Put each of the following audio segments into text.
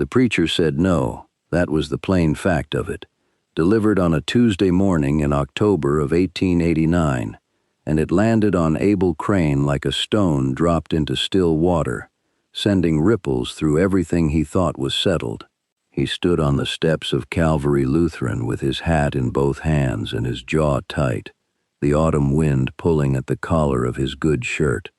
The preacher said no. That was the plain fact of it. Delivered on a Tuesday morning in October of 1889, and it landed on Abel Crane like a stone dropped into still water, sending ripples through everything he thought was settled. He stood on the steps of Calvary Lutheran with his hat in both hands and his jaw tight, the autumn wind pulling at the collar of his good shirt,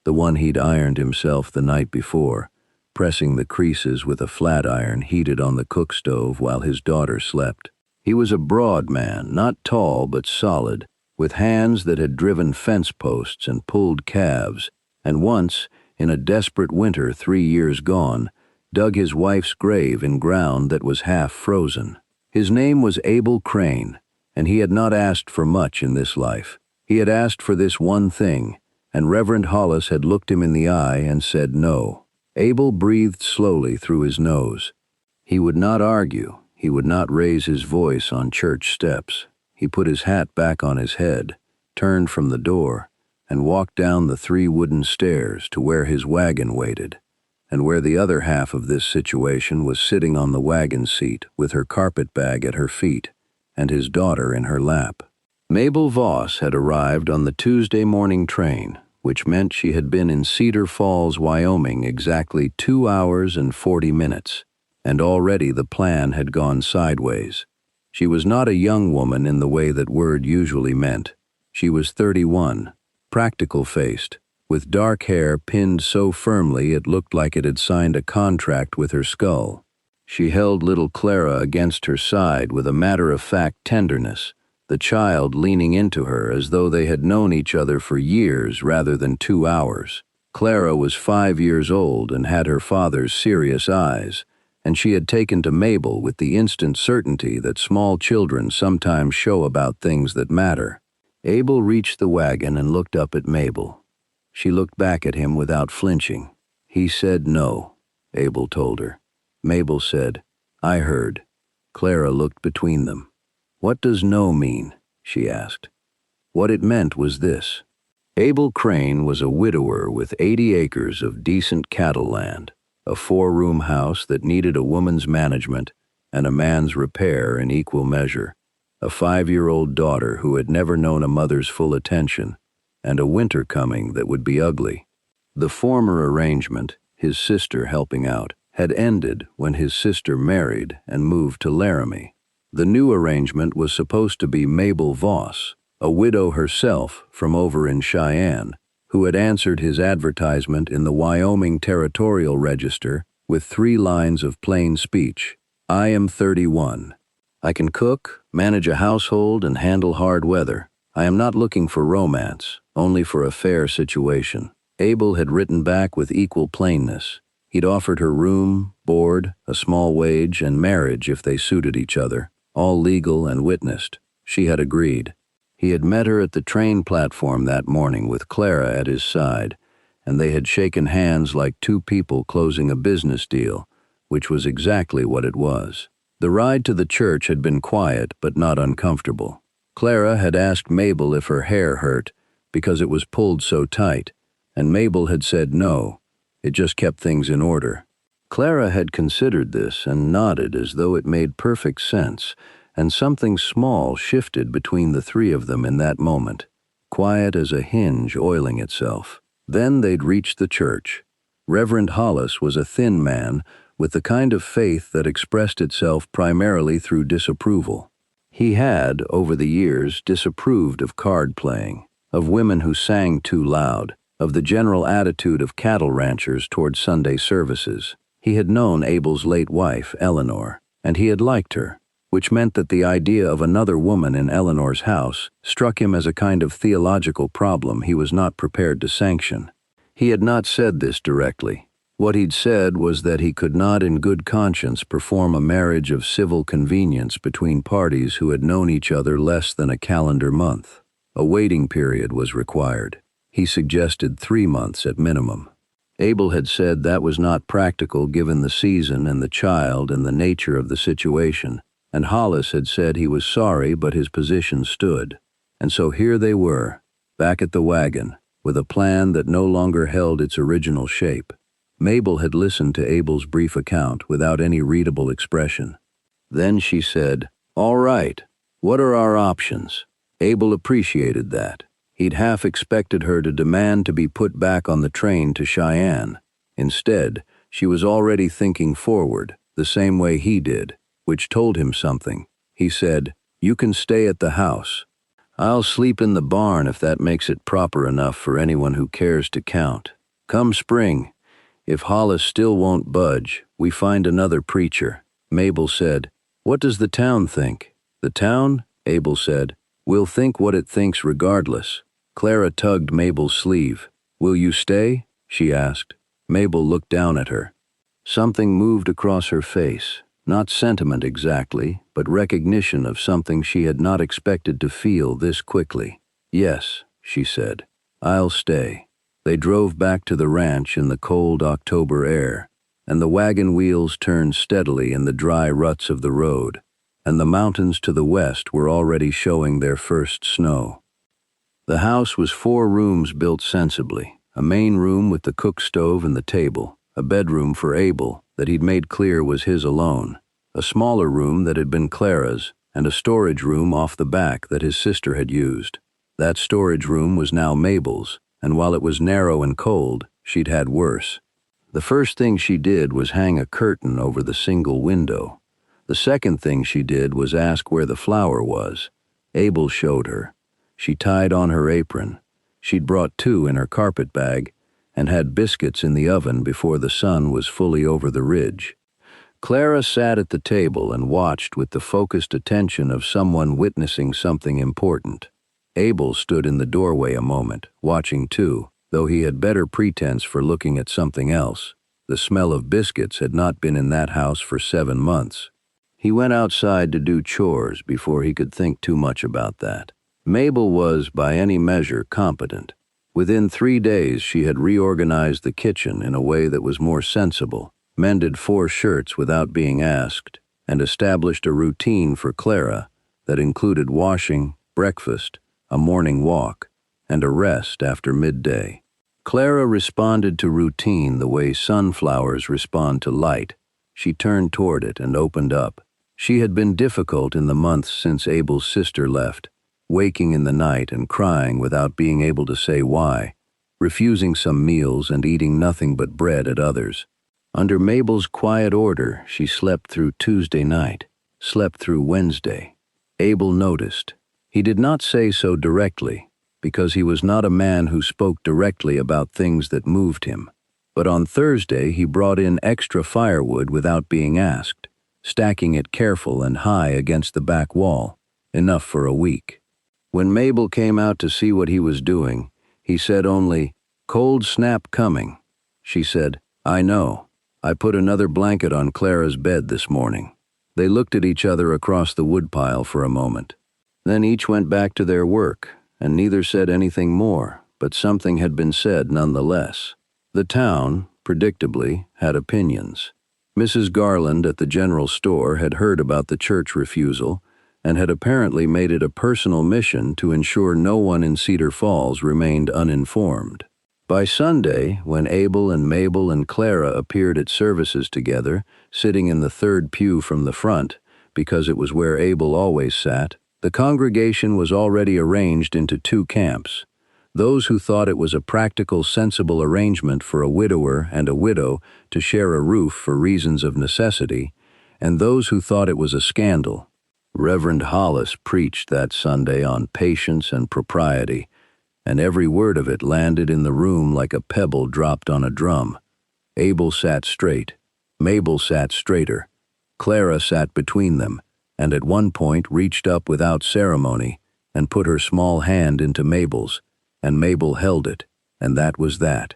the one he'd ironed himself the night before, pressing the creases with a flat iron heated on the cook stove while his daughter slept. He was a broad man, not tall but solid, with hands that had driven fence posts and pulled calves, and once, in a desperate winter 3 years gone, dug his wife's grave in ground that was half frozen. His name was Abel Crane, and he had not asked for much in this life. He had asked for this one thing, and Reverend Hollis had looked him in the eye and said no. Abel breathed slowly through his nose. He would not argue. He would not raise his voice on church steps. He put his hat back on his head, turned from the door, and walked down the 3 wooden stairs to where his wagon waited, and where the other half of this situation was sitting on the wagon seat with her carpet bag at her feet and his daughter in her lap. Mabel Voss had arrived on the Tuesday morning train, which meant she had been in Cedar Falls, Wyoming exactly 2 hours and 40 minutes, and already the plan had gone sideways. She was not a young woman in the way that word usually meant. She was 31, practical-faced, with dark hair pinned so firmly it looked like it had signed a contract with her skull. She held little Clara against her side with a matter-of-fact tenderness, the child leaning into her as though they had known each other for years rather than 2 hours. Clara was 5 years old and had her father's serious eyes, and she had taken to Mabel with the instant certainty that small children sometimes show about things that matter. Abel reached the wagon and looked up at Mabel. She looked back at him without flinching. He said no, Abel told her. Mabel said, I heard. Clara looked between them. What does no mean? She asked. What it meant was this. Abel Crane was a widower with 80 acres of decent cattle land, a 4-room house that needed a woman's management and a man's repair in equal measure, a 5-year-old daughter who had never known a mother's full attention, and a winter coming that would be ugly. The former arrangement, his sister helping out, had ended when his sister married and moved to Laramie. The new arrangement was supposed to be Mabel Voss, a widow herself from over in Cheyenne, who had answered his advertisement in the Wyoming Territorial Register with 3 lines of plain speech. I am 31. I can cook, manage a household, and handle hard weather. I am not looking for romance, only for a fair situation. Abel had written back with equal plainness. He'd offered her room, board, a small wage, and marriage if they suited each other, all legal and witnessed. She had agreed. He had met her at the train platform that morning with Clara at his side, and they had shaken hands like 2 people closing a business deal, which was exactly what it was. The ride to the church had been quiet but not uncomfortable. Clara had asked Mabel if her hair hurt because it was pulled so tight, and Mabel had said no. It just kept things in order. Clara had considered this and nodded as though it made perfect sense, and something small shifted between the 3 of them in that moment, quiet as a hinge oiling itself. Then they'd reached the church. Reverend Hollis was a thin man with the kind of faith that expressed itself primarily through disapproval. He had, over the years, disapproved of card playing, of women who sang too loud, of the general attitude of cattle ranchers toward Sunday services. He had known Abel's late wife, Eleanor, and he had liked her, which meant that the idea of another woman in Eleanor's house struck him as a kind of theological problem he was not prepared to sanction. He had not said this directly. What he'd said was that he could not in good conscience perform a marriage of civil convenience between parties who had known each other less than a calendar month. A waiting period was required. He suggested 3 months at minimum. Abel had said that was not practical given the season and the child and the nature of the situation, and Hollis had said he was sorry but his position stood. And so here they were, back at the wagon, with a plan that no longer held its original shape. Mabel had listened to Abel's brief account without any readable expression. Then she said, "All right, what are our options?" Abel appreciated that. He'd half expected her to demand to be put back on the train to Cheyenne. Instead, she was already thinking forward, the same way he did, which told him something. He said, "You can stay at the house. I'll sleep in the barn if that makes it proper enough for anyone who cares to count. Come spring, if Hollis still won't budge, we find another preacher." Mabel said, "What does the town think?" "The town," Abel said, "will think what it thinks regardless." Clara tugged Mabel's sleeve. "Will you stay?" she asked. Mabel looked down at her. Something moved across her face, not sentiment exactly, but recognition of something she had not expected to feel this quickly. "Yes," she said, "I'll stay." They drove back to the ranch in the cold October air, and the wagon wheels turned steadily in the dry ruts of the road, and the mountains to the west were already showing their first snow. The house was 4 rooms built sensibly, a main room with the cook stove and the table, a bedroom for Abel that he'd made clear was his alone, a smaller room that had been Clara's, and a storage room off the back that his sister had used. That storage room was now Mabel's, and while it was narrow and cold, she'd had worse. The first thing she did was hang a curtain over the single window. The second thing she did was ask where the flour was. Abel showed her. She tied on her apron. She'd brought 2 in her carpet bag and had biscuits in the oven before the sun was fully over the ridge. Clara sat at the table and watched with the focused attention of someone witnessing something important. Abel stood in the doorway a moment, watching too, though he had better pretense for looking at something else. The smell of biscuits had not been in that house for 7 months. He went outside to do chores before he could think too much about that. Mabel was, by any measure, competent. Within 3 days she had reorganized the kitchen in a way that was more sensible, mended 4 shirts without being asked, and established a routine for Clara that included washing, breakfast, a morning walk, and a rest after midday. Clara responded to routine the way sunflowers respond to light. She turned toward it and opened up. She had been difficult in the months since Abel's sister left, waking in the night and crying without being able to say why, refusing some meals and eating nothing but bread at others. Under Mabel's quiet order, she slept through Tuesday night, slept through Wednesday. Abel noticed. He did not say so directly, because he was not a man who spoke directly about things that moved him. But on Thursday he brought in extra firewood without being asked, stacking it careful and high against the back wall, enough for a week. When Mabel came out to see what he was doing, he said only, "Cold snap coming." She said, "I know. I put another blanket on Clara's bed this morning." They looked at each other across the woodpile for a moment. Then each went back to their work, and neither said anything more, but something had been said nonetheless. The town, predictably, had opinions. Mrs. Garland at the general store had heard about the church refusal and had apparently made it a personal mission to ensure no one in Cedar Falls remained uninformed. By Sunday, when Abel and Mabel and Clara appeared at services together, sitting in the 3rd pew from the front, because it was where Abel always sat, the congregation was already arranged into 2 camps. Those who thought it was a practical, sensible arrangement for a widower and a widow to share a roof for reasons of necessity, and those who thought it was a scandal. Reverend Hollis preached that Sunday on patience and propriety, and every word of it landed in the room like a pebble dropped on a drum. Abel sat straight. Mabel sat straighter. Clara sat between them, and at one point reached up without ceremony and put her small hand into Mabel's, and Mabel held it, and that was that.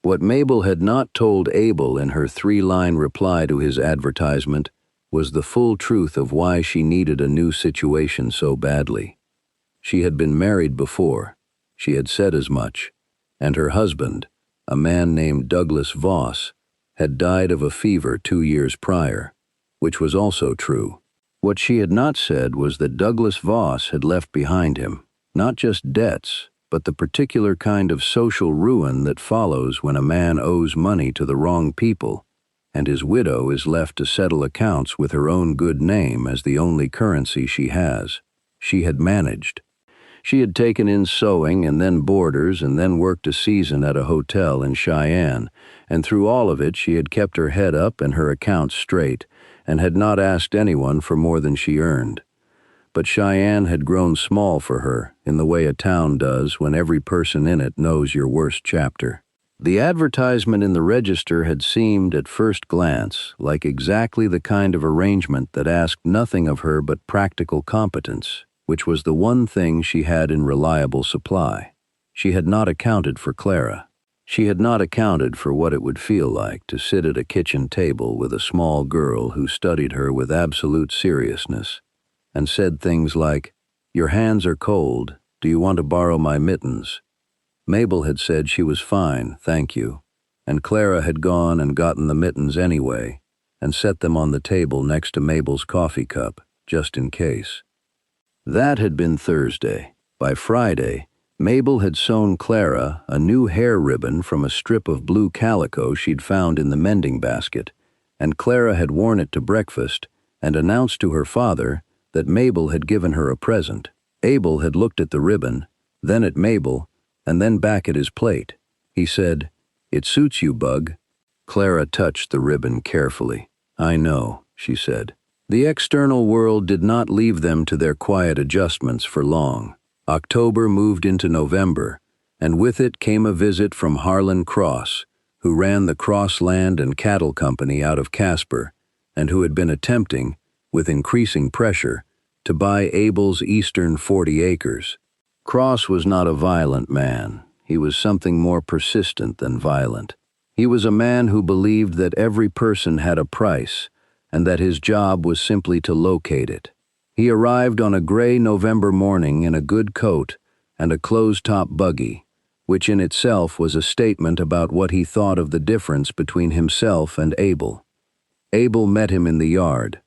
What Mabel had not told Abel in her 3-line reply to his advertisement was the full truth of why she needed a new situation so badly. She had been married before. She had said as much, and her husband, a man named Douglas Voss, had died of a fever 2 years prior, which was also true. What she had not said was that Douglas Voss had left behind him not just debts, but the particular kind of social ruin that follows when a man owes money to the wrong people, and his widow is left to settle accounts with her own good name as the only currency she has. She had managed. She had taken in sewing and then boarders and then worked a season at a hotel in Cheyenne, and through all of it she had kept her head up and her accounts straight, and had not asked anyone for more than she earned. But Cheyenne had grown small for her, in the way a town does when every person in it knows your worst chapter. The advertisement in the register had seemed, at first glance, like exactly the kind of arrangement that asked nothing of her but practical competence, which was the one thing she had in reliable supply. She had not accounted for Clara. She had not accounted for what it would feel like to sit at a kitchen table with a small girl who studied her with absolute seriousness, and said things like, "Your hands are cold. Do you want to borrow my mittens?" Mabel had said she was fine, thank you, and Clara had gone and gotten the mittens anyway, and set them on the table next to Mabel's coffee cup, just in case. That had been Thursday. By Friday, Mabel had sewn Clara a new hair ribbon from a strip of blue calico she'd found in the mending basket, and Clara had worn it to breakfast and announced to her father that Mabel had given her a present. Abel had looked at the ribbon, then at Mabel, and then back at his plate. He said, "It suits you, Bug." Clara touched the ribbon carefully. "I know," she said. The external world did not leave them to their quiet adjustments for long. October moved into November, and with it came a visit from Harlan Cross, who ran the Cross Land and Cattle Company out of Casper, and who had been attempting, with increasing pressure, to buy Abel's eastern 40 acres. Cross was not a violent man. He was something more persistent than violent. He was a man who believed that every person had a price, and that his job was simply to locate it. He arrived on a gray November morning in a good coat and a closed-top buggy, which in itself was a statement about what he thought of the difference between himself and Abel. Abel met him in the yard.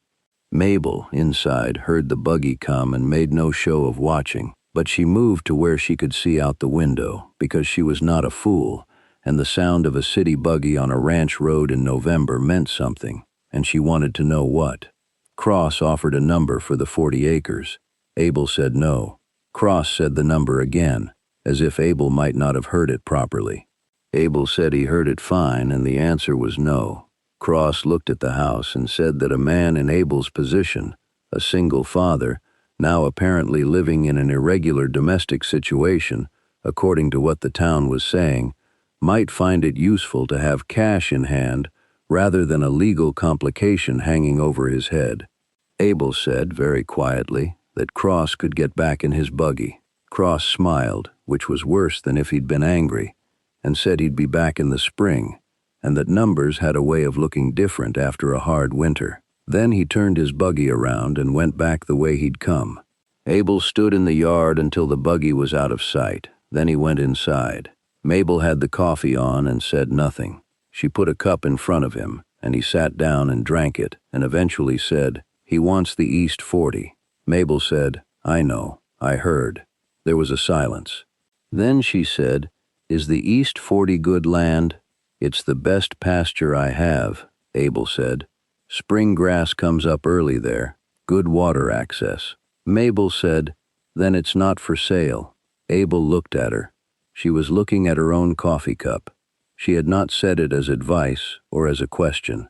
Mabel, inside, heard the buggy come and made no show of watching, but she moved to where she could see out the window, because she was not a fool, and the sound of a city buggy on a ranch road in November meant something, and she wanted to know what. Cross offered a number for the 40 acres. Abel said no. Cross said the number again, as if Abel might not have heard it properly. Abel said he heard it fine, and the answer was no. Cross looked at the house and said that a man in Abel's position, a single father, now apparently living in an irregular domestic situation, according to what the town was saying, might find it useful to have cash in hand rather than a legal complication hanging over his head. Abel said, very quietly, that Cross could get back in his buggy. Cross smiled, which was worse than if he'd been angry, and said he'd be back in the spring, and that numbers had a way of looking different after a hard winter. Then he turned his buggy around and went back the way he'd come. Abel stood in the yard until the buggy was out of sight. Then he went inside. Mabel had the coffee on and said nothing. She put a cup in front of him, and he sat down and drank it, and eventually said, "He wants the East 40. Mabel said, "I know, I heard." There was a silence. Then she said, "Is the East 40 good land?" "It's the best pasture I have," Abel said. "Spring grass comes up early there, good water access." Mabel said, "Then it's not for sale." Abel looked at her. She was looking at her own coffee cup. She had not said it as advice or as a question.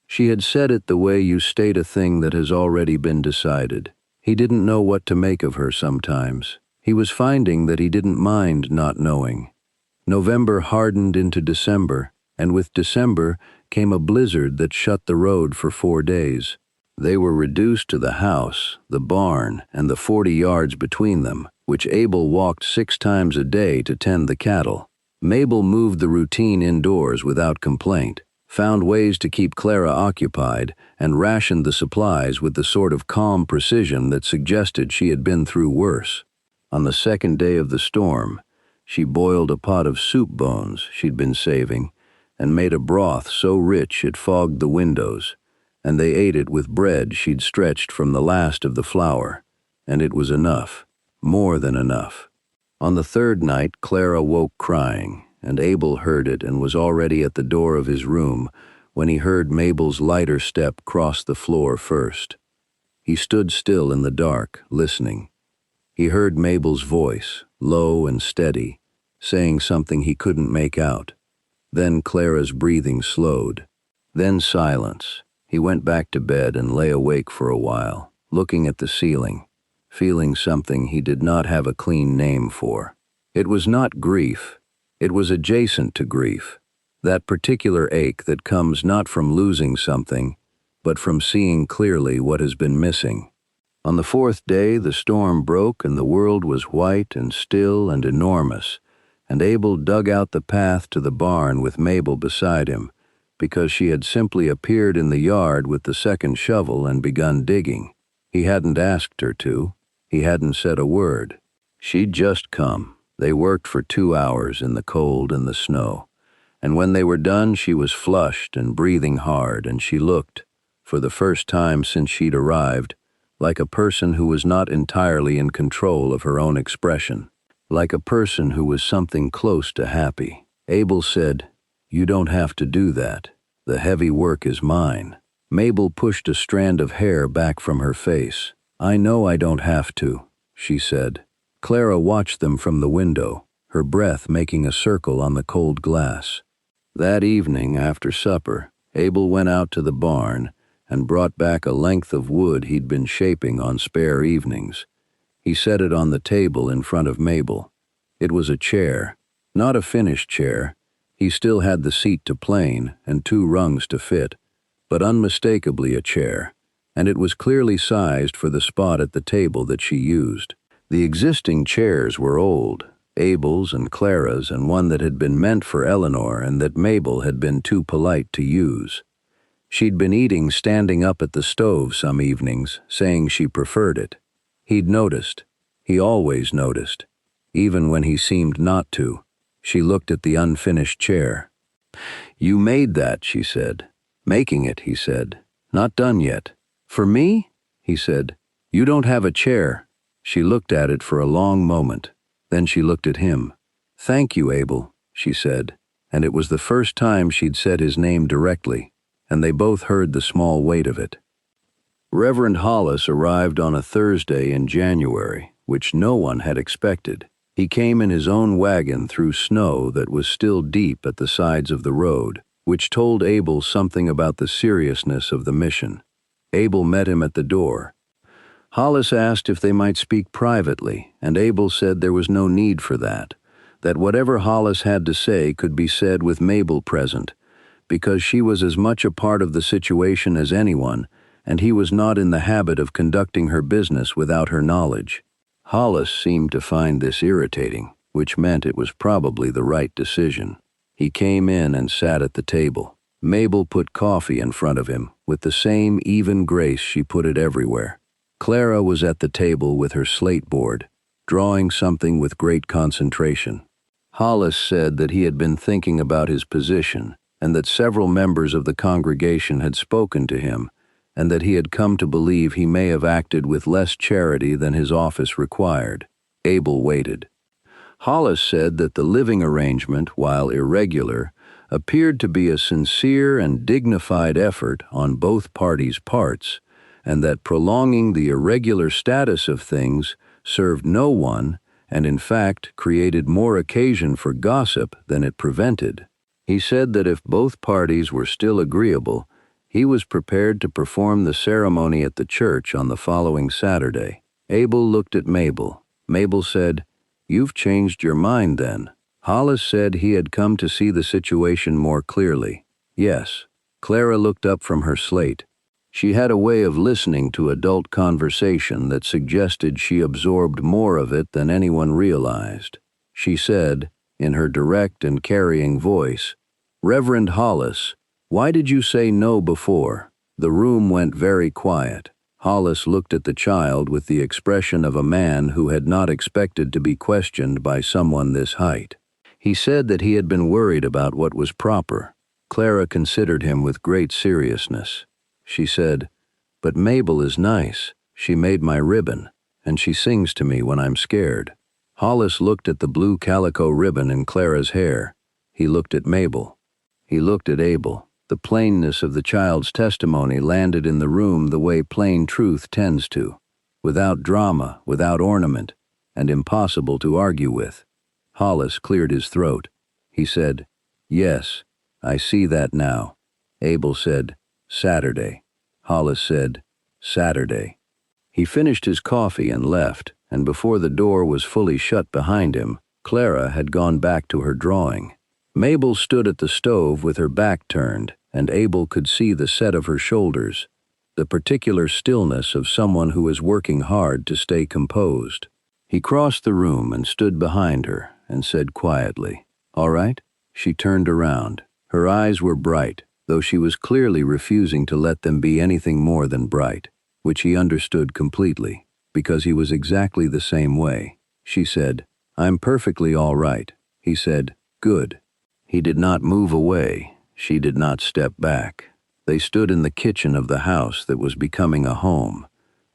She had said it the way you state a thing that has already been decided. He didn't know what to make of her sometimes. He was finding that he didn't mind not knowing. November hardened into December, and with December came a blizzard that shut the road for 4 days. They were reduced to the house, the barn, and the 40 yards between them, which Abel walked 6 times a day to tend the cattle. Mabel moved the routine indoors without complaint, found ways to keep Clara occupied, and rationed the supplies with the sort of calm precision that suggested she had been through worse. On the second day of the storm, she boiled a pot of soup bones she'd been saving, and made a broth so rich it fogged the windows, and they ate it with bread she'd stretched from the last of the flour, and it was enough, more than enough. On the third night, Clara woke crying, and Abel heard it and was already at the door of his room when he heard Mabel's lighter step cross the floor first. He stood still in the dark, listening. He heard Mabel's voice, low and steady, saying something he couldn't make out. Then Clara's breathing slowed. Then silence. He went back to bed and lay awake for a while, looking at the ceiling, feeling something he did not have a clean name for. It was not grief. It was adjacent to grief. That particular ache that comes not from losing something, but from seeing clearly what has been missing. On the fourth day, the storm broke and the world was white and still and enormous, and Abel dug out the path to the barn with Mabel beside him, because she had simply appeared in the yard with the second shovel and begun digging. He hadn't asked her to. He hadn't said a word. She'd just come. They worked for 2 hours in the cold and the snow, and when they were done, she was flushed and breathing hard, and she looked, for the first time since she'd arrived, like a person who was not entirely in control of her own expression, like a person who was something close to happy. Abel said, "You don't have to do that. The heavy work is mine." Mabel pushed a strand of hair back from her face. "I know I don't have to," she said. Clara watched them from the window, her breath making a circle on the cold glass. That evening, after supper, Abel went out to the barn and brought back a length of wood he'd been shaping on spare evenings. He set it on the table in front of Mabel. It was a chair, not a finished chair. He still had the seat to plane and 2 rungs to fit, but unmistakably a chair, and it was clearly sized for the spot at the table that she used. The existing chairs were old, Abel's and Clara's, and one that had been meant for Eleanor and that Mabel had been too polite to use. She'd been eating standing up at the stove some evenings, saying she preferred it. He'd noticed. He always noticed, even when he seemed not to. She looked at the unfinished chair. "You made that," she said. "Making it," he said. "Not done yet." "For me?" he said. "You don't have a chair." She looked at it for a long moment. Then she looked at him. "Thank you, Abel," she said, and it was the first time she'd said his name directly, and they both heard the small weight of it. Reverend Hollis arrived on a Thursday in January, which no one had expected. He came in his own wagon through snow that was still deep at the sides of the road, which told Abel something about the seriousness of the mission. Abel met him at the door. Hollis asked if they might speak privately, and Abel said there was no need for that whatever Hollis had to say could be said with Mabel present, because she was as much a part of the situation as anyone, and he was not in the habit of conducting her business without her knowledge. Hollis seemed to find this irritating, which meant it was probably the right decision. He came in and sat at the table. Mabel put coffee in front of him, with the same even grace she put it everywhere. Clara was at the table with her slate board, drawing something with great concentration. Hollis said that he had been thinking about his position, and that several members of the congregation had spoken to him, and that he had come to believe he may have acted with less charity than his office required. Abel waited. Hollis said that the living arrangement, while irregular, appeared to be a sincere and dignified effort on both parties' parts, and that prolonging the irregular status of things served no one, and in fact created more occasion for gossip than it prevented. He said that if both parties were still agreeable, he was prepared to perform the ceremony at the church on the following Saturday. Abel looked at Mabel. Mabel said, "You've changed your mind then." Hollis said he had come to see the situation more clearly. Yes. Clara looked up from her slate. She had a way of listening to adult conversation that suggested she absorbed more of it than anyone realized. She said, in her direct and carrying voice, "Reverend Hollis, why did you say no before?" The room went very quiet. Hollis looked at the child with the expression of a man who had not expected to be questioned by someone this height. He said that he had been worried about what was proper. Clara considered him with great seriousness. She said, "But Mabel is nice. She made my ribbon, and she sings to me when I'm scared." Hollis looked at the blue calico ribbon in Clara's hair. He looked at Mabel. He looked at Abel. The plainness of the child's testimony landed in the room the way plain truth tends to, without drama, without ornament, and impossible to argue with. Hollis cleared his throat. He said, "Yes, I see that now." Abel said, "Saturday." Hollis said, "Saturday." He finished his coffee and left, and before the door was fully shut behind him, Clara had gone back to her drawing. Mabel stood at the stove with her back turned, and Abel could see the set of her shoulders, the particular stillness of someone who is working hard to stay composed. He crossed the room and stood behind her and said quietly, "All right?" She turned around. Her eyes were bright, though she was clearly refusing to let them be anything more than bright, which he understood completely, because he was exactly the same way. She said, "I'm perfectly all right." He said, "Good." He did not move away. She did not step back. They stood in the kitchen of the house that was becoming a home,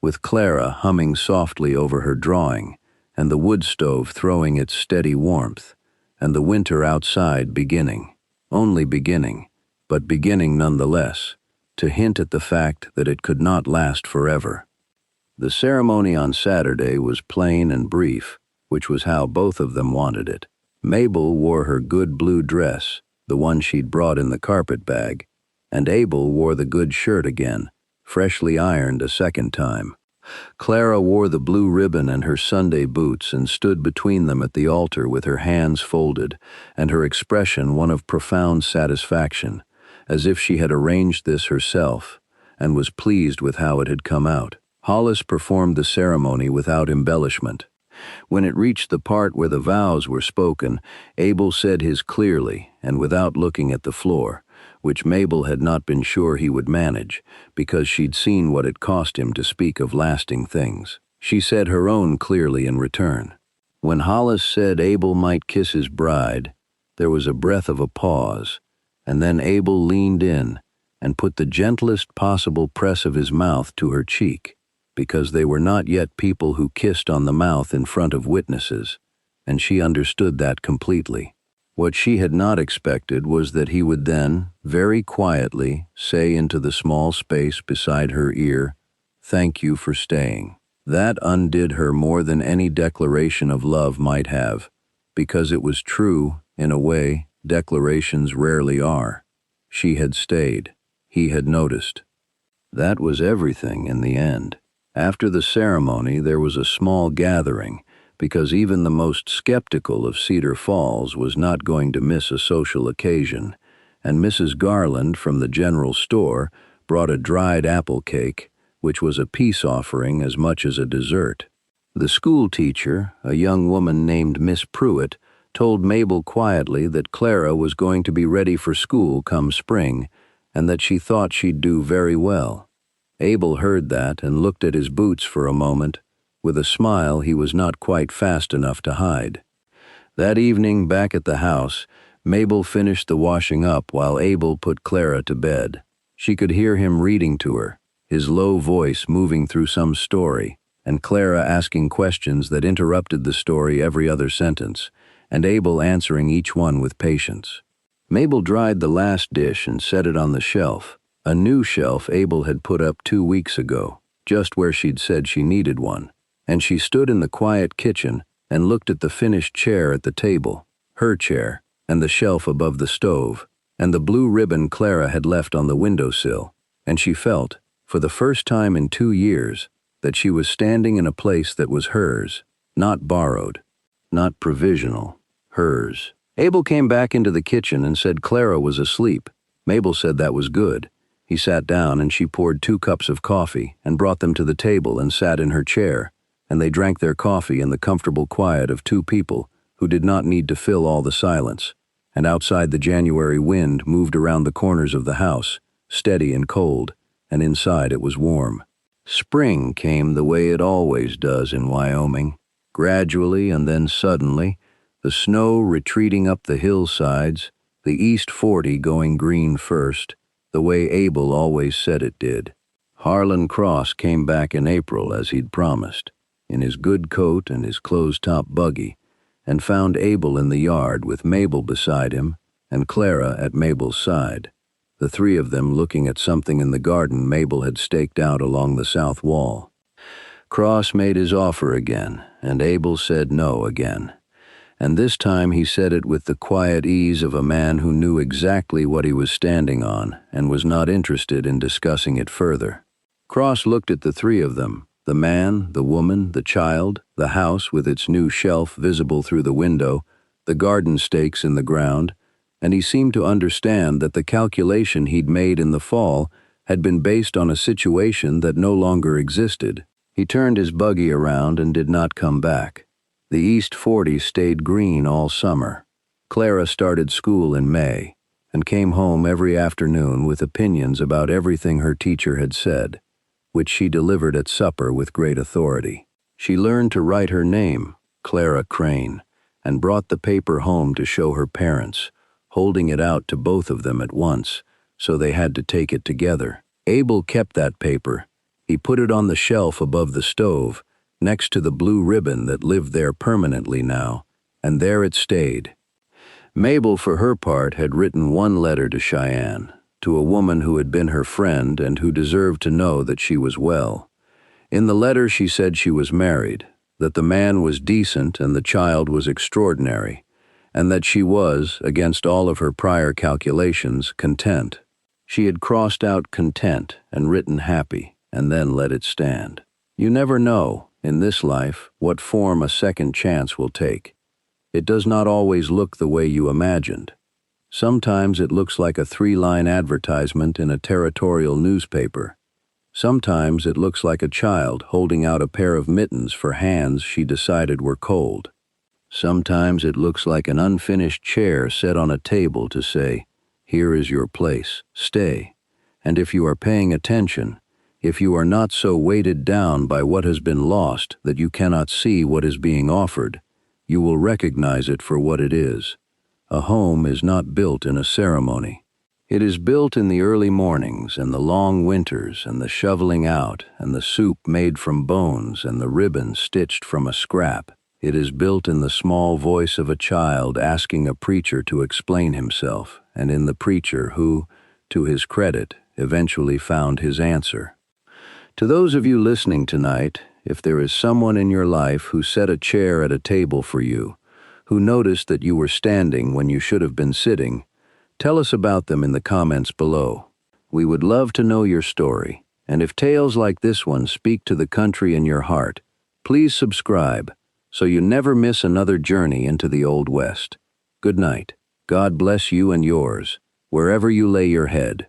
with Clara humming softly over her drawing, and the wood stove throwing its steady warmth, and the winter outside beginning, only beginning, but beginning nonetheless, to hint at the fact that it could not last forever. The ceremony on Saturday was plain and brief, which was how both of them wanted it. Mabel wore her good blue dress, the one she'd brought in the carpet bag, and Abel wore the good shirt again, freshly ironed a second time. Clara wore the blue ribbon and her Sunday boots and stood between them at the altar with her hands folded, and her expression one of profound satisfaction, as if she had arranged this herself, and was pleased with how it had come out. Hollis performed the ceremony without embellishment. When it reached the part where the vows were spoken, Abel said his clearly and without looking at the floor, which Mabel had not been sure he would manage, because she'd seen what it cost him to speak of lasting things. She said her own clearly in return. When Hollis said Abel might kiss his bride, there was a breath of a pause, and then Abel leaned in and put the gentlest possible press of his mouth to her cheek, because they were not yet people who kissed on the mouth in front of witnesses, and she understood that completely. What she had not expected was that he would then, very quietly, say into the small space beside her ear, "Thank you for staying." That undid her more than any declaration of love might have, because it was true, in a way, declarations rarely are. She had stayed. He had noticed. That was everything in the end. After the ceremony, there was a small gathering, because even the most skeptical of Cedar Falls was not going to miss a social occasion, and Mrs. Garland from the general store brought a dried apple cake, which was a peace offering as much as a dessert. The school teacher, a young woman named Miss Pruitt, told Mabel quietly that Clara was going to be ready for school come spring, and that she thought she'd do very well. Abel heard that and looked at his boots for a moment, with a smile he was not quite fast enough to hide. That evening, back at the house, Mabel finished the washing up while Abel put Clara to bed. She could hear him reading to her, his low voice moving through some story, and Clara asking questions that interrupted the story every other sentence, and Abel answering each one with patience. Mabel dried the last dish and set it on the shelf, a new shelf Abel had put up 2 weeks ago, just where she'd said she needed one, and she stood in the quiet kitchen and looked at the finished chair at the table, her chair, and the shelf above the stove, and the blue ribbon Clara had left on the windowsill, and she felt, for the first time in 2 years, that she was standing in a place that was hers, not borrowed, not provisional, hers. Abel came back into the kitchen and said Clara was asleep. Mabel said that was good. He sat down and she poured 2 cups of coffee and brought them to the table and sat in her chair, and they drank their coffee in the comfortable quiet of 2 people who did not need to fill all the silence, and outside the January wind moved around the corners of the house, steady and cold, and inside it was warm. Spring came the way it always does in Wyoming, gradually and then suddenly, the snow retreating up the hillsides, the East 40 going green first, the way Abel always said it did. Harlan Cross came back in April as he'd promised. in his good coat and his closed-top buggy, and found Abel in the yard with Mabel beside him and Clara at Mabel's side, the three of them looking at something in the garden Mabel had staked out along the south wall. Cross made his offer again, and Abel said no again. And this time he said it with the quiet ease of a man who knew exactly what he was standing on and was not interested in discussing it further. Cross looked at the three of them, the man, the woman, the child, the house with its new shelf visible through the window, the garden stakes in the ground, and he seemed to understand that the calculation he'd made in the fall had been based on a situation that no longer existed. He turned his buggy around and did not come back. The East 40 stayed green all summer. Clara started school in May and came home every afternoon with opinions about everything her teacher had said, which she delivered at supper with great authority. She learned to write her name, Clara Crane, and brought the paper home to show her parents, holding it out to both of them at once, so they had to take it together. Abel kept that paper. He put it on the shelf above the stove, next to the blue ribbon that lived there permanently now, and there it stayed. Mabel, for her part, had written one letter to Cheyenne, to a woman who had been her friend and who deserved to know that she was well. In the letter she said she was married, that the man was decent and the child was extraordinary, and that she was, against all of her prior calculations, content. She had crossed out content and written happy, and then let it stand. You never know, in this life, what form a second chance will take. It does not always look the way you imagined. Sometimes it looks like a 3-line advertisement in a territorial newspaper. Sometimes it looks like a child holding out a pair of mittens for hands she decided were cold. Sometimes it looks like an unfinished chair set on a table to say, "Here is your place, stay." And if you are paying attention, if you are not so weighted down by what has been lost that you cannot see what is being offered, you will recognize it for what it is. A home is not built in a ceremony. It is built in the early mornings and the long winters and the shoveling out and the soup made from bones and the ribbon stitched from a scrap. It is built in the small voice of a child asking a preacher to explain himself, and in the preacher who, to his credit, eventually found his answer. To those of you listening tonight, if there is someone in your life who set a chair at a table for you, who noticed that you were standing when you should have been sitting, tell us about them in the comments below. We would love to know your story, and if tales like this one speak to the country in your heart, please subscribe so you never miss another journey into the Old West. Good night. God bless you and yours, wherever you lay your head.